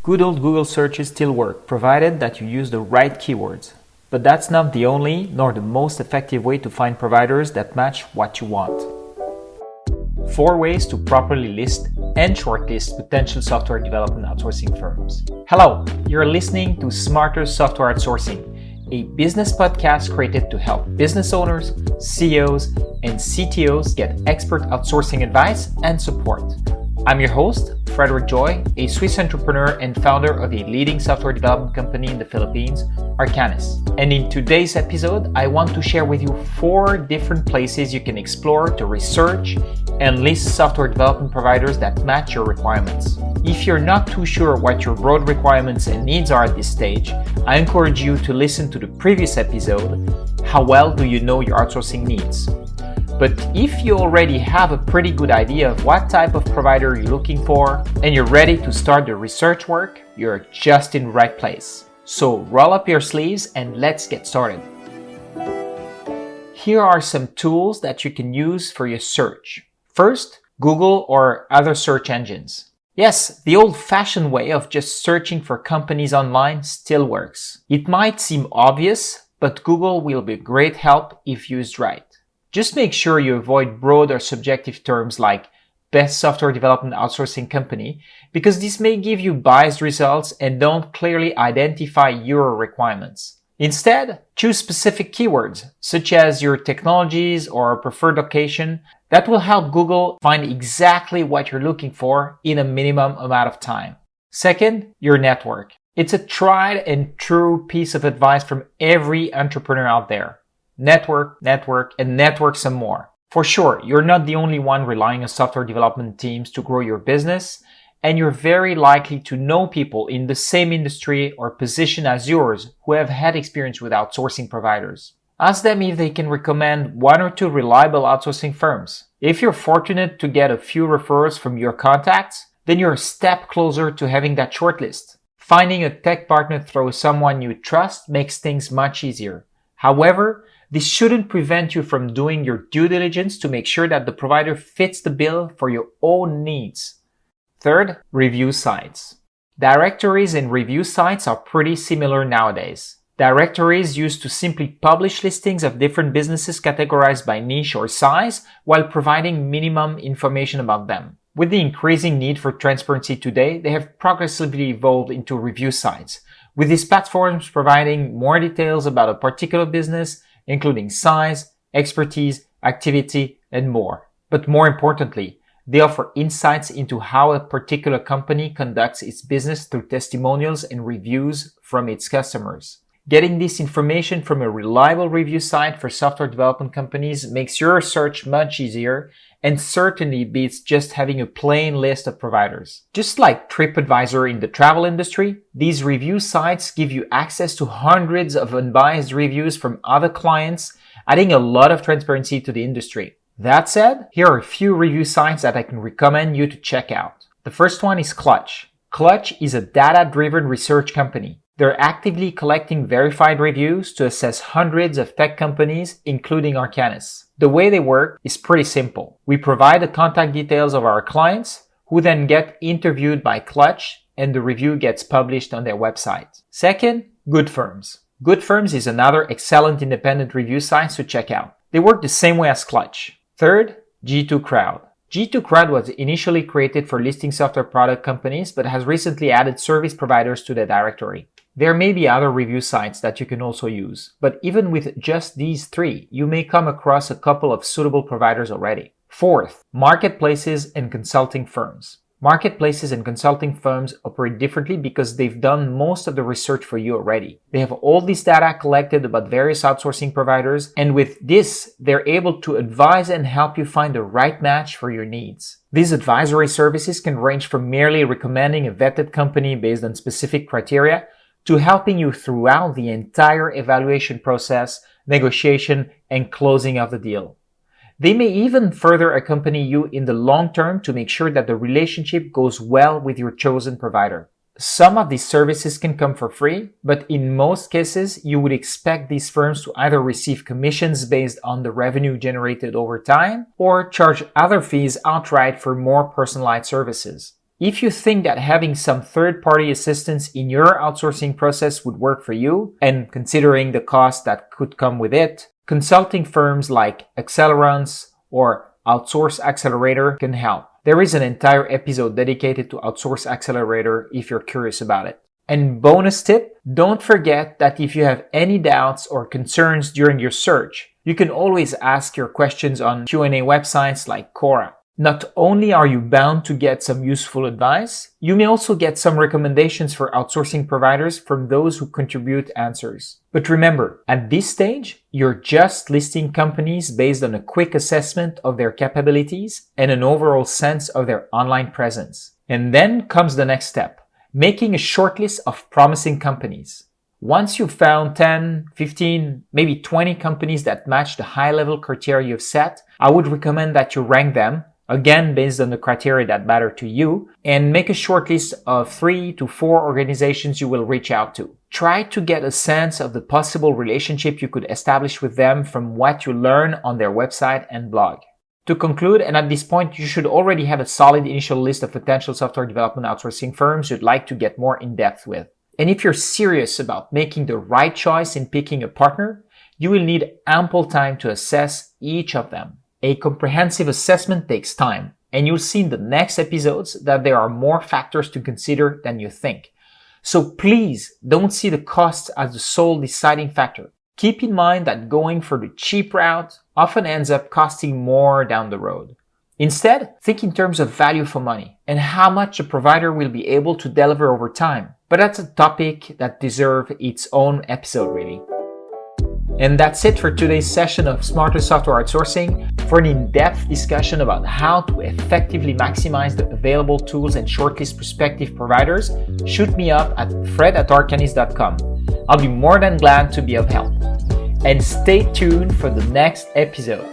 Good old Google searches still work, provided that you use the right keywords. But that's not the only nor the most effective way to find providers that match what you want. 4 ways to properly list and shortlist potential software development outsourcing firms. Hello, you're listening to Smarter Software Outsourcing, a business podcast created to help business owners, CEOs, and CTOs get expert outsourcing advice and support. I'm your host, Frederick Joy, a Swiss entrepreneur and founder of a leading software development company in the Philippines, Arcanis. And in today's episode, I want to share with you 4 different places you can explore to research and list software development providers that match your requirements. If you're not too sure what your broad requirements and needs are at this stage, I encourage you to listen to the previous episode, How Well Do You Know Your Outsourcing Needs? But if you already have a pretty good idea of what type of provider you're looking for and you're ready to start the research work, you're just in the right place. So roll up your sleeves and let's get started. Here are some tools that you can use for your search. First, Google or other search engines. Yes, the old-fashioned way of just searching for companies online still works. It might seem obvious, but Google will be a great help if used right. Just make sure you avoid broad or subjective terms like best software development outsourcing company, because this may give you biased results and don't clearly identify your requirements. Instead, choose specific keywords, such as your technologies or preferred location, that will help Google find exactly what you're looking for in a minimum amount of time. Second, your network. It's a tried and true piece of advice from every entrepreneur out there. Network, and network some more. For sure, you're not the only one relying on software development teams to grow your business, and you're very likely to know people in the same industry or position as yours who have had experience with outsourcing providers. Ask them if they can recommend 1 or 2 reliable outsourcing firms. If you're fortunate to get a few referrals from your contacts, then you're a step closer to having that shortlist. Finding a tech partner through someone you trust makes things much easier. However, this shouldn't prevent you from doing your due diligence to make sure that the provider fits the bill for your own needs. Third, review sites. Directories and review sites are pretty similar nowadays. Directories used to simply publish listings of different businesses categorized by niche or size while providing minimum information about them. With the increasing need for transparency today, they have progressively evolved into review sites, with these platforms providing more details about a particular business, including size, expertise, activity, and more. But more importantly, they offer insights into how a particular company conducts its business through testimonials and reviews from its customers. Getting this information from a reliable review site for software development companies makes your search much easier and certainly beats just having a plain list of providers. Just like TripAdvisor in the travel industry, these review sites give you access to hundreds of unbiased reviews from other clients, adding a lot of transparency to the industry. That said, here are a few review sites that I can recommend you to check out. The first one is Clutch. Clutch is a data-driven research company. They're actively collecting verified reviews to assess hundreds of tech companies, including Arcanis. The way they work is pretty simple. We provide the contact details of our clients, who then get interviewed by Clutch, and the review gets published on their website. Second, Good Firms. Good Firms is another excellent independent review site to check out. They work the same way as Clutch. Third, G2 Crowd. G2 Crowd was initially created for listing software product companies, but has recently added service providers to the directory. There may be other review sites that you can also use, but even with just these 3, you may come across a couple of suitable providers already. Fourth, marketplaces and consulting firms. Marketplaces and consulting firms operate differently because they've done most of the research for you already. They have all this data collected about various outsourcing providers, and with this, they're able to advise and help you find the right match for your needs. These advisory services can range from merely recommending a vetted company based on specific criteria to helping you throughout the entire evaluation process, negotiation, and closing of the deal. They may even further accompany you in the long term to make sure that the relationship goes well with your chosen provider. Some of these services can come for free, but in most cases, you would expect these firms to either receive commissions based on the revenue generated over time or charge other fees outright for more personalized services. If you think that having some third-party assistance in your outsourcing process would work for you, and considering the cost that could come with it, consulting firms like Accelerance or Outsource Accelerator can help. There is an entire episode dedicated to Outsource Accelerator if you're curious about it. And bonus tip, don't forget that if you have any doubts or concerns during your search, you can always ask your questions on Q&A websites like Quora. Not only are you bound to get some useful advice, you may also get some recommendations for outsourcing providers from those who contribute answers. But remember, at this stage, you're just listing companies based on a quick assessment of their capabilities and an overall sense of their online presence. And then comes the next step, making a shortlist of promising companies. Once you've found 10, 15, maybe 20 companies that match the high-level criteria you've set, I would recommend that you rank them, again based on the criteria that matter to you, and make a short list of 3 to 4 organizations you will reach out to. Try to get a sense of the possible relationship you could establish with them from what you learn on their website and blog. To conclude, and at this point, you should already have a solid initial list of potential software development outsourcing firms you'd like to get more in depth with. And if you're serious about making the right choice in picking a partner, you will need ample time to assess each of them. A comprehensive assessment takes time, and you'll see in the next episodes that there are more factors to consider than you think. So please don't see the cost as the sole deciding factor. Keep in mind that going for the cheap route often ends up costing more down the road. Instead, think in terms of value for money and how much a provider will be able to deliver over time. But that's a topic that deserves its own episode, really. And that's it for today's session of Smarter Software Outsourcing. For an in-depth discussion about how to effectively maximize the available tools and shortlist prospective providers, shoot me up at fred@arcanis.com. I'll be more than glad to be of help. And stay tuned for the next episode.